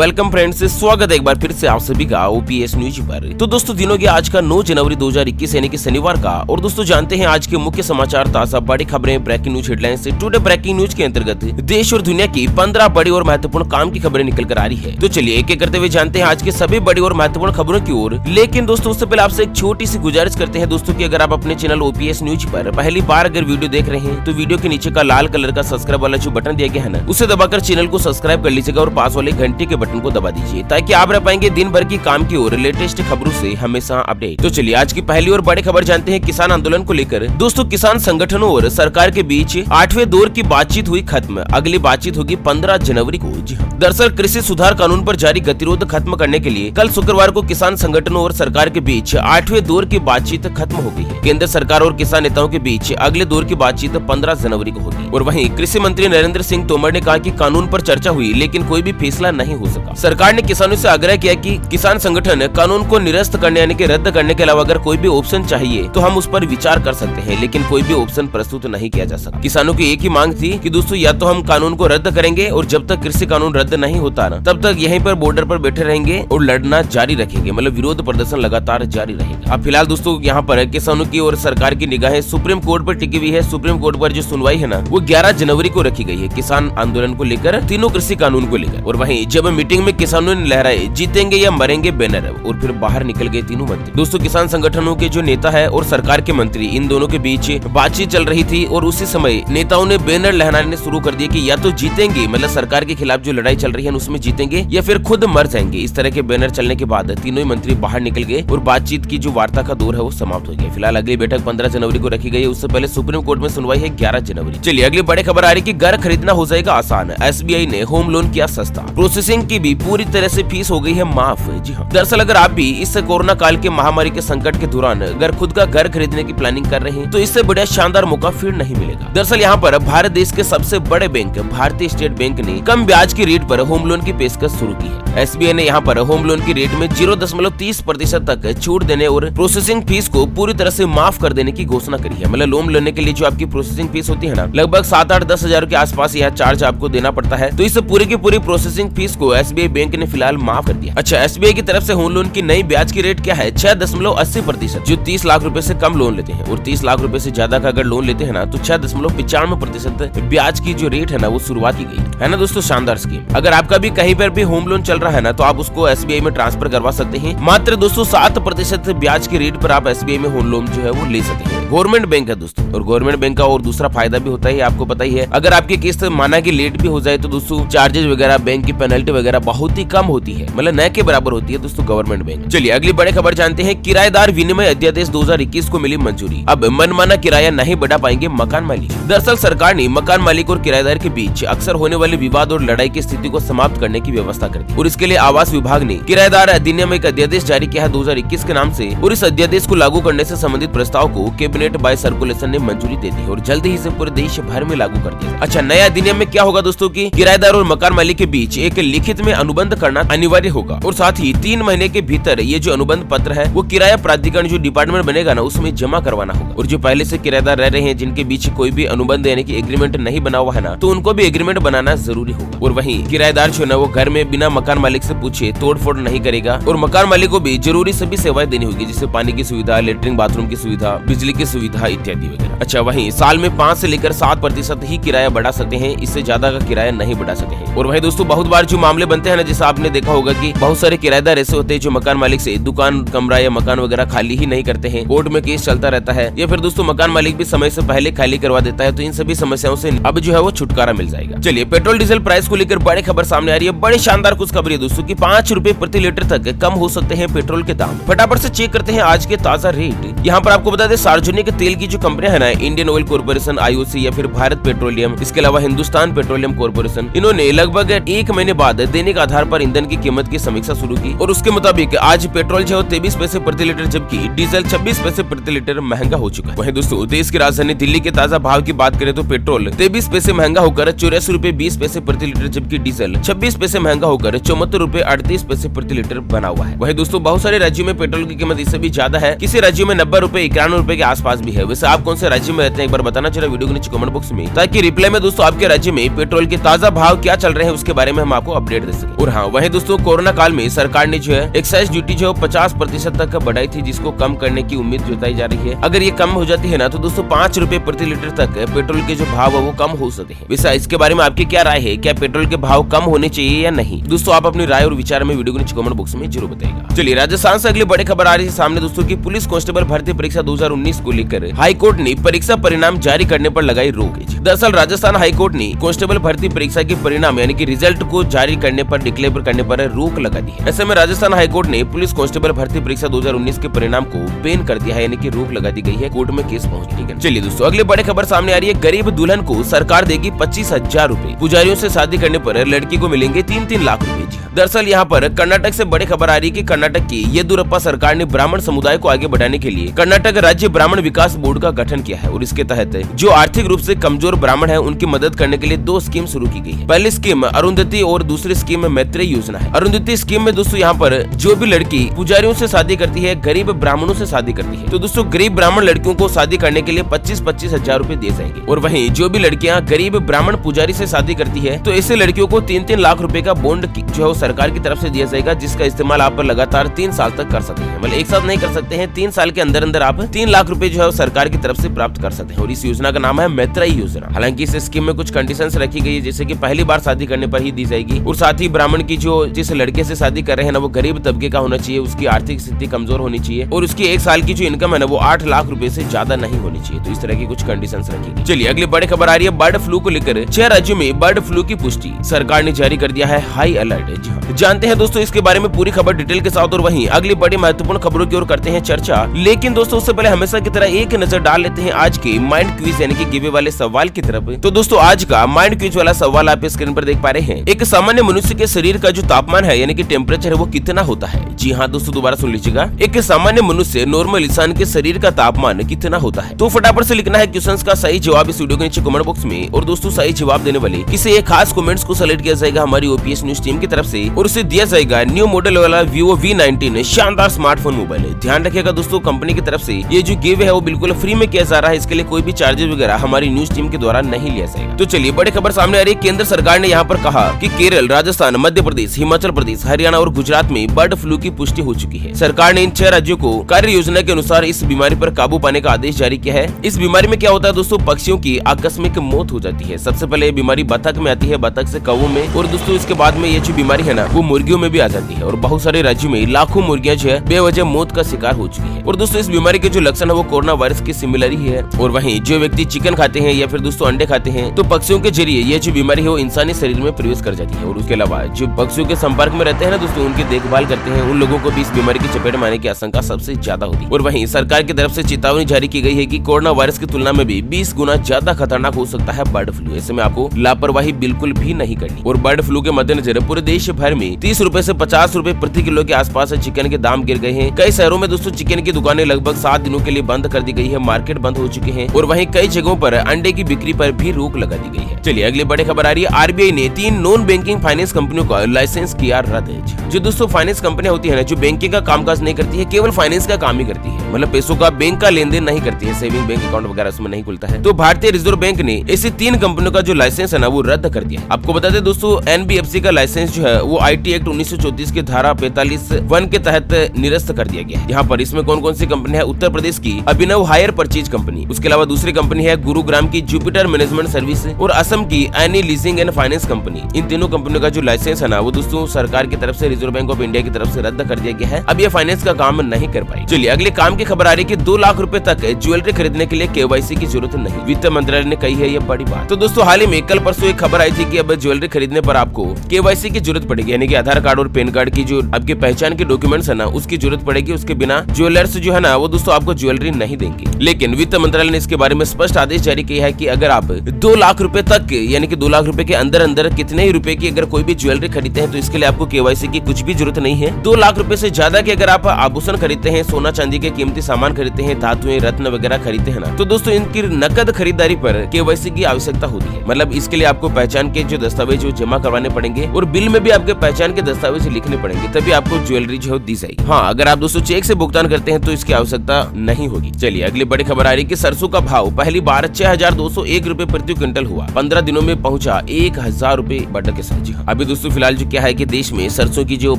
Welcome friends, स्वागत है एक बार फिर से आप सभी का ओपीएस न्यूज पर। तो दोस्तों दिनों की आज का 9 जनवरी 2021 यानी कि शनिवार का। और दोस्तों जानते हैं आज के मुख्य समाचार, ताजा बड़ी खबरें, ब्रेकिंग न्यूज हेडलाइंस से। टुडे ब्रेकिंग न्यूज के अंतर्गत देश और दुनिया की 15 बड़ी और महत्वपूर्ण काम की खबरें निकल कर आ रही है। तो चलिए एक एक करते हुए जानते हैं आज के सभी बड़ी और महत्वपूर्ण खबरों की ओर। लेकिन दोस्तों उससे पहले आपसे एक छोटी सी गुजारिश करते हैं दोस्तों की अगर आप अपने चैनल ओपीएस न्यूज पर पहली बार अगर वीडियो देख रहे हैं तो वीडियो के नीचे का लाल कलर का सब्सक्राइब वाला जो बटन दिया गया है ना, उसे दबाकर चैनल को सब्सक्राइब कर लीजिएगा और पास वाले घंटे के बटन को दबा दीजिए ताकि आप रह पाएंगे दिन भर की काम की और लेटेस्ट खबरों से हमेशा अपडेट। तो चलिए आज की पहली और बड़ी खबर जानते हैं किसान आंदोलन को लेकर। दोस्तों किसान संगठनों और सरकार के बीच 8वें दौर की बातचीत हुई खत्म। अगली बातचीत होगी 15 जनवरी को। जी हाँ, दरअसल कृषि सुधार कानून पर जारी गतिरोध खत्म करने के लिए कल शुक्रवार को किसान संगठनों और सरकार के बीच 8वें दौर की बातचीत खत्म हो गई है। केंद्र सरकार और किसान नेताओं के बीच अगले दौर की बातचीत 15 जनवरी को होगी। और वहीं कृषि मंत्री नरेंद्र सिंह तोमर ने कहा कि कानून पर चर्चा हुई लेकिन कोई भी फैसला नहीं हो सका। सरकार ने किसानों से आग्रह किया कि किसान संगठन कानून को निरस्त करने यानी कि रद्द करने के अलावा अगर कोई भी ऑप्शन चाहिए तो हम उस पर विचार कर सकते हैं, लेकिन कोई भी ऑप्शन प्रस्तुत नहीं किया जा सकता। किसानों की एक ही मांग थी कि दोस्तों या तो हम कानून को रद्द करेंगे और जब तक कृषि कानून रद्द नहीं होता ना तब तक यहीं पर बॉर्डर पर बैठे रहेंगे और लड़ना जारी रखेंगे, मतलब विरोध प्रदर्शन लगातार जारी रहेगा। अब फिलहाल दोस्तों यहाँ पर किसानों की और सरकार की निगाहें सुप्रीम कोर्ट पर टिकी हुई है। सुप्रीम कोर्ट पर जो सुनवाई है ना वो 11 जनवरी को रखी गई है किसान आंदोलन को लेकर, तीनों कृषि कानून को लेकर। और वहीं जब मीटिंग में किसानों ने लहराए जीतेंगे या मरेंगे बैनर और फिर बाहर निकल गए तीनों मंत्री। दोस्तों किसान संगठनों के जो नेता है और सरकार के मंत्री, इन दोनों के बीच बातचीत चल रही थी और उसी समय नेताओं ने बैनर लहराने शुरू कर दिए कि या तो जीतेंगे, मतलब सरकार के खिलाफ जो लड़ाई चल रही है उसमें जीतेंगे, या फिर खुद मर जाएंगे। इस तरह के बैनर चलने के बाद तीनों ही मंत्री बाहर निकल गए और बातचीत की जो वार्ता का दौर है वो समाप्त हो गया। फिलहाल अगली बैठक 15 जनवरी को रखी गई है। उससे पहले सुप्रीम कोर्ट में सुनवाई है 11 जनवरी। चलिए अगली बड़ी खबर आ रही कि घर खरीदना हो जाएगा आसान। एसबीआई ने होम लोन किया सस्ता, प्रोसेसिंग की भी पूरी तरह से फीस हो गई है माफ। जी हाँ, दरअसल अगर आप भी इस कोरोना काल के महामारी के संकट के दौरान अगर खुद का घर खरीदने की प्लानिंग कर रहे हैं तो इससे बड़ा शानदार मौका फिर नहीं मिलेगा। दरअसल यहाँ पर भारत देश के सबसे बड़े बैंक भारतीय स्टेट बैंक ने कम ब्याज की रेट पर होम लोन की पेशकश शुरू की है। एसबीआई ने यहाँ पर होम लोन की रेट में 0.30% तक छूट देने और प्रोसेसिंग फीस को पूरी तरह से माफ कर देने की घोषणा करी है। मतलब लोन लेने के लिए जो आपकी प्रोसेसिंग फीस होती है ना, लगभग 7-8-10 हजार के आसपास यह चार्ज आपको देना पड़ता है। तो इस पूरी की पूरी प्रोसेसिंग फीस को एसबीआई बैंक ने फिलहाल माफ कर दिया। अच्छा, एसबीआई की तरफ से होम लोन की नई ब्याज की रेट क्या है? 6.80%। जो 30 लाख रुपए से कम लोन लेते हैं और 30 लाख रुपए से ज्यादा का अगर लोन लेते हैं ना तो 6.95% ब्याज की जो रेट है ना वो शुरुआत की गई है ना दोस्तों। शानदार स्कीम। अगर आपका भी कहीं पर भी होम लोन चल रहा है ना तो आप उसको एसबीआई में ट्रांसफर करवा सकते हैं। मात्र दोस्तों 7% ब्याज की रेट पर आप एसबीआई में होम लोन जो है वो ले सकते हैं। गवर्नमेंट बैंक है दोस्तों, और गवर्नमेंट बैंक का और दूसरा फायदा भी होता है, आपको पता ही है। अगर आपकी किस्त माना की लेट भी हो जाए तो दोस्तों चार्जेस वगैरह, बैंक की पेनल्टी वगैरह बहुत ही कम होती है, मतलब न के बराबर होती है दोस्तों गवर्नमेंट बैंक। चलिए अगली बड़ी खबर जानते हैं। किराएदार विनिमय अध्यादेश 2021 को मिली मंजूरी। अब मनमाना किराया नहीं बढ़ा पाएंगे मकान मालिक। दरअसल सरकार ने मकान मालिक और किराएदार के बीच अक्सर होने वाले विवाद और लड़ाई की स्थिति को समाप्त करने की व्यवस्था कर दी और इसके लिए आवास विभाग ने किराएदार अधिनियम एक अध्यादेश जारी किया है 2021 के नाम से। और इस अध्यादेश को लागू करने से संबंधित प्रस्ताव को कैबिनेट बाय सर्कुलेशन ने मंजूरी दे दी और जल्द ही इसे पूरे देश भर में लागू कर दिया। अच्छा, नया अधिनियम में क्या होगा दोस्तों की किराएदार और मकान मालिक के बीच एक लिखित में अनुबंध करना अनिवार्य होगा और साथ ही 3 महीने के भीतर ये जो अनुबंध पत्र है वो किराया प्राधिकरण जो डिपार्टमेंट बनेगा ना उसमें जमा करवाना होगा। और जो पहले से किराएदार रह रहे हैं जिनके बीच कोई भी अनुबंध यानी कि एग्रीमेंट नहीं बना हुआ है ना तो उनको भी एग्रीमेंट बनाना जरूरी होगा। और वहीं किराएदार जो है ना वो घर में बिना मकान मालिक से पूछे तोड़फोड़ नहीं करेगा और मकान मालिक को भी जरूरी सभी सेवाएं देनी होगी, जैसे पानी की सुविधा, लेटरिन बाथरूम की सुविधा, बिजली की सुविधा इत्यादि वगैरह। अच्छा, वहीं साल में 5 से लेकर 7% ही किराया बढ़ा सकते हैं, इससे ज्यादा का किराया नहीं बढ़ा सकते हैं। और वहीं दोस्तों बहुत बार जो मामले बनते हैं ना, जैसा आपने देखा होगा कि बहुत सारे किराएदार ऐसे होते हैं जो मकान मालिक से दुकान, कमरा या मकान वगैरह खाली ही नहीं करते हैं, कोर्ट में केस चलता रहता है, या फिर दोस्तों मकान मालिक भी समय से पहले खाली करवा देता है। तो इन सभी समस्याओं से अब जो है वो छुटकारा मिल जाएगा। चलिए पेट्रोल डीजल प्राइस को लेकर बड़ी खबर सामने आ रही है। बड़ी शानदार कुछ खबर है दोस्तों की 5 रुपए प्रति लीटर तक कम हो सकते हैं पेट्रोल के दाम। फटाफट से चेक करते हैं आज के ताजा रेट। यहाँ पर आपको बता दें सार्वजनिक तेल की जो कंपनियां है ना, इंडियन ऑयल कॉर्पोरेशन, आईओसी या फिर भारत पेट्रोलियम, इसके अलावा हिंदुस्तान पेट्रोलियम कॉर्पोरेशन, इन्होंने लगभग 1 महीने बाद दैनिक आधार पर ईंधन की कीमत की समीक्षा शुरू की और उसके मुताबिक आज पेट्रोल जो 23 पैसे प्रति लीटर जबकि डीजल 26 पैसे प्रति लीटर महंगा हो चुका है। वहीं दोस्तों देश की राजधानी दिल्ली के ताजा भाव की बात करें तो पेट्रोल 23 पैसे महंगा होकर 84 रुपए 20 पैसे प्रति लीटर, जबकि डीजल 26 पैसे महंगा होकर 74 रुपए 38 पैसे प्रति लीटर बना हुआ है। वहीं दोस्तों बहुत सारे राज्यों में पेट्रोल की कीमत इससे भी ज्यादा है, किसी राज्यों में 90 रुपए 91 रुपए के आसपास भी है। वैसे आप कौन से राज्य में रहते हैं एक बार बताना चाहिए वीडियो के नीचे कमेंट बॉक्स में, ताकि रिप्लाई में दोस्तों आपके राज्य में पेट्रोल के ताजा भाव क्या चल रहे हैं उसके बारे में हम आपको अपडेट दे सके। और हाँ, वहीं दोस्तों कोरोना काल में सरकार ने जो है एक्साइज ड्यूटी जो 50% तक बढ़ाई थी, जिसको कम करने की उम्मीद जताई जा रही है। अगर ये कम हो जाती है ना तो दोस्तों 5 रुपए प्रति लीटर तक पेट्रोल के जो भाव है वो कम हो सकते हैं। वैसे इसके बारे में आपकी क्या राय है, क्या पेट्रोल के भाव कम होने चाहिए या नहीं? दोस्तों आप अपनी राय और विचार में वीडियो के नीचे कमेंट बॉक्स में जरूर बताइएगा। चलिए राजस्थान से अगली बड़ी खबर आ रही है सामने दोस्तों की पुलिस कांस्टेबल भर्ती परीक्षा 2019 को लेकर हाईकोर्ट ने परीक्षा परिणाम जारी करने पर लगाई रोक। दरअसल राजस्थान हाईकोर्ट ने कांस्टेबल भर्ती परीक्षा के परिणाम यानी कि रिजल्ट को जारी करने पर डिक्लेयर करने पर रोक लगा दी है। ऐसे में राजस्थान हाईकोर्ट ने पुलिस कांस्टेबल भर्ती परीक्षा 2019 के परिणाम को बैन कर दिया है, यानी कि रोक लगा दी गई है, कोर्ट में केस पहुंच गई है। चलिए दोस्तों अगली बड़ी खबर सामने आ रही है, गरीब दुल्हन को सरकार देगी 25,000 रूपए, पुजारियों से शादी करने पर लड़की को मिलेंगे 3-3 लाख रूपए। दरअसल यहाँ पर कर्नाटक से बड़ी खबर आ रही है कि कर्नाटक की येदुरप्पा सरकार ने ब्राह्मण समुदाय को आगे बढ़ाने के लिए कर्नाटक राज्य ब्राह्मण विकास बोर्ड का गठन किया है, और इसके तहत जो आर्थिक रूप से कमजोर ब्राह्मण है उनकी मदद करने के लिए 2 स्कीम शुरू की गई है। पहली स्कीम अरुंधति और दूसरी स्कीम मैत्रेय योजना है। अरुंधति स्कीम में दोस्तों यहाँ पर जो भी लड़की पुजारियों से शादी करती है, गरीब ब्राह्मणों से शादी करती है, तो दोस्तों गरीब ब्राह्मण लड़कियों को शादी करने के लिए 25-25 हजार रूपए दिए जाएंगे। और वहीं जो भी लड़कियां गरीब ब्राह्मण पुजारी से शादी करती है तो ऐसे लड़कियों को 3-3 लाख रुपए का बॉन्ड जो है सरकार की तरफ से दिया जाएगा, जिसका इस्तेमाल आप लगातार 3 साल तक कर सकते हैं। मतलब एक साथ नहीं कर सकते हैं, 3 साल के अंदर अंदर आप 3 लाख रुपए जो है सरकार की तरफ से प्राप्त कर सकते हैं। और इस योजना का नाम है मैत्रेय योजना। हालांकि इस स्कीम में कुछ कंडीशंस रखी गई है, जैसे कि पहली बार शादी करने पर ही दी जाएगी, और साथ ही ब्राह्मण की जो जिस लड़के से शादी कर रहे हैं ना वो गरीब तबके का होना चाहिए, उसकी आर्थिक स्थिति कमजोर होनी चाहिए, और उसकी 1 साल की जो इनकम है ना वो 8 लाख रुपए से ज्यादा नहीं होनी चाहिए। तो इस तरह की कुछ कंडीशंस रखी गई। चलिए अगली बड़ी खबर आ रही है, बर्ड फ्लू को लेकर 6 राज्यों में बर्ड फ्लू की पुष्टि, सरकार ने जारी कर दिया है हाई अलर्ट। जानते हैं दोस्तों इसके बारे में पूरी खबर डिटेल के साथ, और वहीं अगली बड़ी महत्वपूर्ण खबरों की ओर करते हैं चर्चा। लेकिन दोस्तों उससे पहले हमेशा की तरह एक नजर डाल लेते हैं आज के माइंड क्विज यानी कि गिवे वाले सवाल की तरफ। तो दोस्तों आज का माइंड क्विज वाला सवाल आप स्क्रीन पर देख पा रहे हैं। एक सामान्य मनुष्य के शरीर का जो तापमान है यानी कि टेम्परेचर है वो कितना होता है? जी हाँ दोस्तों दोबारा सुन लीजिएगा, एक सामान्य मनुष्य नॉर्मल इंसान के शरीर का तापमान कितना होता है? तो फटाफट से लिखना है क्वेश्चन का सही जवाब इस वीडियो के नीचे कमेंट बॉक्स में। और दोस्तों सही जवाब देने वाले किसी एक खास कमेंट्स को सेलेक्ट किया जाएगा हमारी ओपीएस न्यूज टीम की तरफ से, और उसे दिया जाएगा न्यू मॉडल वाला Vivo V19 शानदार स्मार्टफोन मोबाइल। ध्यान रखिएगा दोस्तों कंपनी की तरफ से ये जो गिव है वो बिल्कुल फ्री में किया जा रहा है, इसके लिए कोई भी चार्जेस वगैरह हमारी न्यूज टीम के द्वारा नहीं लिया जाएगा। तो चलिए बड़ी खबर सामने आ रही है, केंद्र सरकार ने यहाँ पर कहा कि केरल, राजस्थान, मध्य प्रदेश, हिमाचल प्रदेश, हरियाणा और गुजरात में बर्ड फ्लू की पुष्टि हो चुकी है। सरकार ने इन 6 राज्यों को कार्य योजना के अनुसार इस बीमारी पर काबू पाने का आदेश जारी किया है। इस बीमारी में क्या होता है दोस्तों, पक्षियों की आकस्मिक मौत हो जाती है। सबसे पहले ये बीमारी बतख में आती है, बतख से कौवों में, और दोस्तों इसके बाद में ये जो बीमारी है ना वो मुर्गियों में भी आ जाती है, और बहुत सारे राज्यों में लाखों मुर्गियां जो है बेवजह मौत का शिकार हो चुकी है। और दोस्तों इस बीमारी के जो लक्षण है वो कोरोना वायरस की सिमिलर ही है। और वहीं जो व्यक्ति चिकन खाते हैं या फिर दोस्तों अंडे खाते हैं तो पक्षियों के जरिए ये जो बीमारी है वो इंसानी शरीर में प्रवेश कर जाती है। और उसके अलावा जो पक्षियों के संपर्क में रहते हैं ना दोस्तों, उनकी देखभाल करते हैं, उन लोगों को भी इस बीमारी की चपेट में आने की आशंका सबसे ज्यादा होती है। और वहीं सरकार की तरफ से चेतावनी जारी की गई है कि कोरोना वायरस की तुलना में भी 20 गुना ज्यादा खतरनाक हो सकता है बर्ड फ्लू। ऐसे में आपको लापरवाही बिल्कुल भी नहीं करनी। और बर्ड फ्लू के मद्देनजर पूरे देश भर में 30 रुपए से 50 रुपए प्रति किलो के आसपास चिकन के दाम गिर गए हैं। कई शहरों में दोस्तों चिकन की दुकानें लगभग 7 दिनों के लिए बंद कर दी गई है, मार्केट बंद हो चुके हैं, और वहीं कई जगहों पर अंडे की बिक्री पर भी रोक लगा दी गई है। चलिए अगली बड़ी खबर आ रही है, आरबीआई ने 3 नॉन बैंकिंग फाइनेंस कंपनियों का लाइसेंस किया रद्द। जो दोस्तों फाइनेंस कंपनियां होती है ना, जो बैंकिंग का कामकाज नहीं करती है, केवल फाइनेंस का काम ही करती है, मतलब पैसों का बैंक का लेन देन नहीं करती है, सेविंग बैंक अकाउंट वगैरह उसमें नहीं खुलता है। तो भारतीय रिजर्व बैंक ने ऐसी 3 कंपनियों का जो लाइसेंस है ना वो रद्द कर दिया। आपको बता दें दोस्तों एनबीएफसी का लाइसेंस जो है वो आईटी एक्ट 1934 की धारा 45(1) के तहत निरस्त कर दिया गया है। यहाँ पर इसमें कौन कौन सी कंपनी है, उत्तर प्रदेश की अभिनव हायर परचेज कंपनी, उसके अलावा दूसरी कंपनी है गुरुग्राम की जुपिटर मैनेजमेंट सर्विस, और असम की any leasing and finance company. इन तीनों कंपनियों का जो लाइसेंस है ना वो दोस्तों सरकार की तरफ से, रिजर्व बैंक ऑफ इंडिया की तरफ से रद्द कर दिया गया है। अब ये फाइनेंस का काम नहीं कर पाई। चलिए अगले काम की खबर आ रही है कि 2 लाख रुपए तक ज्वेलरी खरीदने के लिए केवाईसी की जरूरत नहीं, वित्त मंत्रालय ने कही है ये बड़ी बात। तो दोस्तों हाल ही में कल परसों एक खबर आई थी कि अब ज्वेलरी खरीदने पर आपको केवाईसी की जरूरत पड़ेगी, यानी कि आधार कार्ड और पैन कार्ड की जो आपकी पहचान के डॉक्यूमेंट्स है ना उसकी जरूरत पड़ेगी। उसके बिना ज्वेलर्स जो है ना वो दोस्तों आपको ज्वेलरी नहीं देंगे। लेकिन वित्त मंत्रालय ने इसके बारे में स्पष्ट आदेश जारी किया है कि अगर आप 2 लाख रुपए तक यानी कि 2 लाख रुपए के अंदर अंदर कितने ही रुपए की अगर कोई भी ज्वेलरी खरीदते हैं तो इसके लिए आपको केवाईसी की कुछ भी जरूरत नहीं है। 2 लाख रुपए से ज्यादा के अगर आप आभूषण खरीदते हैं, सोना चांदी के कीमती सामान खरीदते हैं, धातुएं रत्न वगैरह खरीदते हैं ना, तो दोस्तों इनकी नकद खरीदारी पर केवाईसी की आवश्यकता होती है। मतलब इसके लिए आपको पहचान के जो दस्तावेज जमा करवाने पड़ेंगे और बिल में भी आपके पहचान के दस्तावेज लिखने पड़ेंगे, तभी आपको ज्वेलरी जो दी जाएगी। हाँ, अगर आप दोस्तों चेक से भुगतान करते हैं तो इसकी आवश्यकता नहीं होगी। चलिए अगली बड़ी खबर आ रही है कि सरसों का भाव पहली बार 6201 रुपए प्रति क्विंटल हुआ, 15 दिनों में पहुंचा 1000 रुपए बढ़कर के साथ। जी हाँ, अभी दोस्तों फिलहाल जो क्या है कि देश में सरसों की जो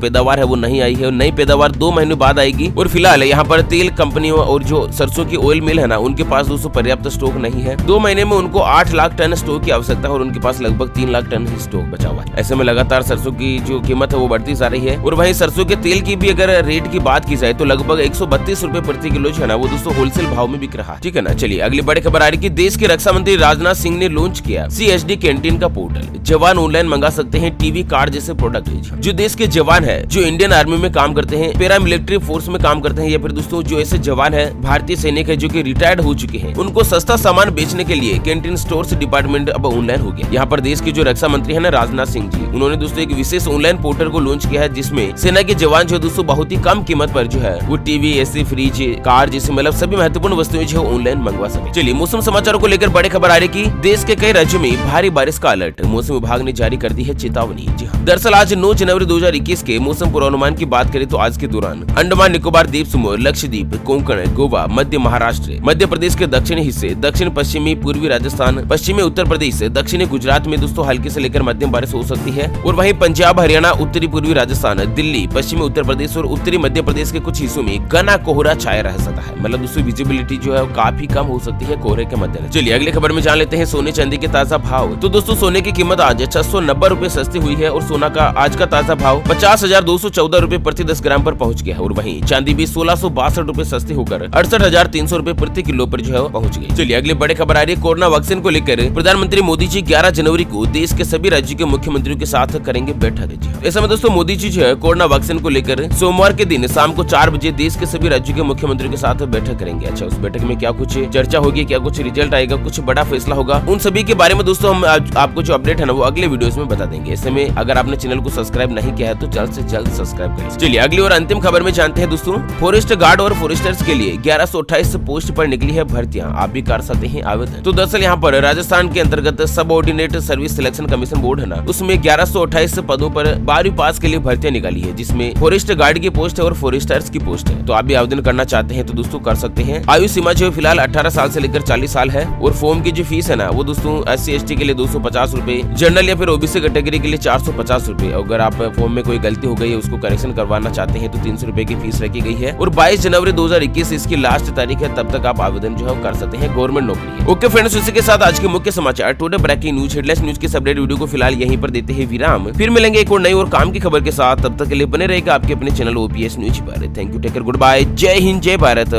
पैदावार है वो नहीं आई है और नई पैदावार 2 महीने बाद आएगी। और फिलहाल यहाँ पर तेल कंपनियों और जो सरसों की ऑयल मिल है ना, उनके पास दोस्तों पर्याप्त स्टॉक नहीं है। 2 महीने में उनको 8 लाख टन स्टॉक की आवश्यकता है और उनके पास लगभग 3 लाख टन ही स्टॉक बचा हुआ है। ऐसे में लगातार सरसों की जो कीमत है वो बढ़ती जा रही है। और वहीं सरसों के तेल की भी अगर रेट की बात की जाए तो लगभग 132 रुपए प्रति किलो जो है ना वो दोस्तों होलसेल भाव में बिक रहा है। ठीक है ना। चलिए अगली बड़ी खबर आ रही कि देश के रक्षा मंत्री राजनाथ सिंह ने लॉन्च किया CSD कैंटीन का पोर्टल। जवान ऑनलाइन मंगा सकते हैं टीवी, कार्ड जैसे प्रोडक्ट। जो देश के जवान है, जो इंडियन आर्मी में काम करते हैं, पैरा मिलिट्री फोर्स में काम करते हैं, या फिर दोस्तों जो ऐसे जवान है, भारतीय सैनिक है जो कि रिटायर्ड हो चुके हैं, उनको सस्ता सामान बेचने के लिए कैंटीन स्टोर्स डिपार्टमेंट अब ऑनलाइन हो गया। यहाँ पर देश के जो रक्षा मंत्री है ना राजनाथ सिंह जी, उन्होंने दोस्तों एक विशेष ऑनलाइन पोर्टल को लॉन्च किया है जिसमें सेना के जवान जो दोस्तों बहुत ही कम कीमत पर जो है वो टीवी, एसी, फ्रिज, कार जैसे मतलब सभी महत्वपूर्ण वस्तुएं जो ऑनलाइन मंगवा सके। चलिए मौसम समाचारों को लेकर बड़ी खबर आ रही कि देश के कई राज्यों में भारी बारिश का अलर्ट, मौसम विभाग ने जारी कर दी है चेतावनी। जी हाँ, दरअसल आज 9 जनवरी 2021 के मौसम पूर्वानुमान की बात करें तो आज के दौरान अंडमान निकोबार द्वीप समूह, लक्षद्वीप, कोंकण, गोवा, मध्य महाराष्ट्र, मध्य प्रदेश के दक्षिणी हिस्से, दक्षिण पश्चिमी पूर्वी राजस्थान, पश्चिमी उत्तर प्रदेश, दक्षिणी गुजरात में दोस्तों हल्की से लेकर मध्यम बारिश हो सकती है। और वहीं पंजाब, हरियाणा, उत्तरी पूर्वी राजस्थान, दिल्ली, पश्चिमी उत्तर प्रदेश और उत्तरी मध्य प्रदेश के कुछ हिस्सों में घना कोहरा छाया रह सकता है। मतलब दोस्तों विजिबिलिटी जो है वो काफी कम हो सकती है कोहरे के मद्देनजर। चलिए अगली खबर में जान लेते हैं सोने चांदी के ताजा भाव। तो दोस्तों सोने की कीमत आज 690 रुपए सस्ती हुई है और सोना का आज का ताजा भाव 50,214 रुपए प्रति 10 ग्राम पर पहुंच गया है। और वहीं चांदी भी 1662 रुपए सस्ती होकर 68,300 रुपए प्रति किलो पर जो है पहुंच गई। चलिए अगली बड़ी खबर आ रही है कोरोना वैक्सीन को लेकर प्रधानमंत्री मोदी जी 11 जनवरी को देश के सभी राज्यों के मुख्यमंत्रियों के साथ करेंगे बैठक। ऐसे में दोस्तों मोदी जी जो है कोरोना वैक्सीन को लेकर सोमवार के दिन शाम को 4 बजे देश के सभी राज्यों के मुख्यमंत्रियों के साथ बैठक करेंगे। अच्छा, उस बैठक में क्या कुछ चर्चा होगी, क्या कुछ रिजल्ट आएगा, कुछ बड़ा फैसला होगा, उन सभी के बारे में दोस्तों हम आपको जो अपडेट है ना वो अगले वीडियोस में बता देंगे। ऐसे में अगर आपने चैनल को सब्सक्राइब नहीं किया है तो जल्द से जल्द सब्सक्राइब करें। चलिए अगली और अंतिम खबर में जानते हैं दोस्तों फॉरेस्ट गार्ड और फॉरेस्टर्स के लिए 1128 पोस्ट पर निकली है भर्तियां, आप भी कर सकते हैं आवेदन। तो दरअसल यहाँ पर राजस्थान के अंतर्गत सब ordinate service selection commission board है ना, उसमें 1128 पदों पर 12वीं पास के लिए भर्तियां निकाली है, जिसमें फॉरेस्ट गार्ड की पोस्ट है और फॉरेस्टर्स की पोस्ट है। तो आप भी आवेदन करना चाहते हैं तो दोस्तों कर सकते हैं। आयु सीमा जो फिलहाल 18 साल से लेकर 40 साल है। और फॉर्म की जो फीस है ना वो दोस्तों SC ST के लिए 250 रुपए, जनरल या फिर OBC कैटेगरी के लिए 450 रुपए। अगर आप फॉर्म में कोई गलती हो गई है उसको करेक्शन करवाना चाहते हैं तो 300 रुपए की फीस रखी गई है। और 22 जनवरी 2021 इसकी लास्ट तारीख है, तब तक आप आवेदन जो है कर सकते हैं, गवर्नमेंट नौकरी है। ओके फ्रेंड्स, इसी के साथ आज के मुख्य समाचार today breaking news headlines news के अपडेट वीडियो को फिलहाल यहीं पर देते हैं विराम। फिर मिलेंगे एक और नई और काम की खबर के साथ, तब तक के लिए बने रहेगा आपके अपने चैनल OPS न्यूज पर। Thank you, take care, good bye, जय हिंद, जय भारत।